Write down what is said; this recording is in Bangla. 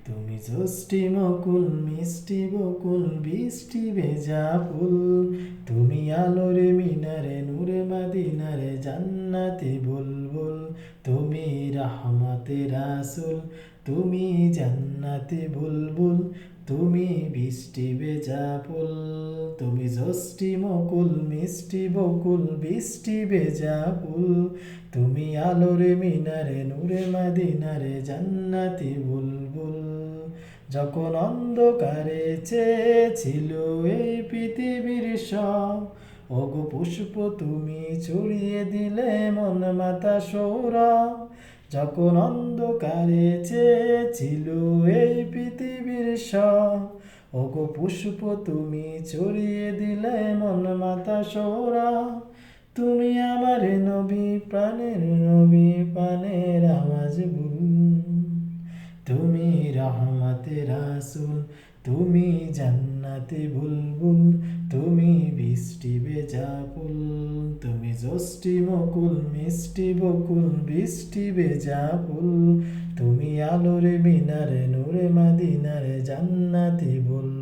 তুমি ষষ্ঠী মকুল মিষ্টি বকুল বৃষ্টি ভেজা ফুল, তুমি আলোরে মিনারে নূরে মাদিনারে জান্নাতি বুলবুল, তুমি রাহমাতে রাসূল, তুমি জান্নাতি বুলবুল, তুমি বৃষ্টি ভেজা ফুল। তুমি ষষ্ঠী মকুল মিষ্টি বকুল বৃষ্টি ভেজা ফুল, তুমি আলোরে মিনারে নূরে মাদিনারে জান্নাতি বুলবুল। যখন অন্ধকারে চেয়েছিল এই পৃথিবীর সব, ওগো পুষ্প তুমি ছড়িয়ে দিলে মন মাতা সৌরভ। যখন অন্ধকারে চেয়েছিল এই পৃথিবীর সব, ওগো পুষ্প তুমি ছড়িয়ে দিলে মন মাতা সৌরভ। তুমি আমার নবী প্রাণের নবী প্রাণের আওয়াজ তুমি রহমতে রাসূল, তুমি জান্নাতে বুলবুল, তুমি বৃষ্টি ভেজা ফুল। তুমি ষষ্ঠী মকুল মিষ্টি বকুল বৃষ্টি ভেজা ফুল, তুমি আলোরে মিনারে নূরে মাদিনারে জান্নাতি বুলবুল।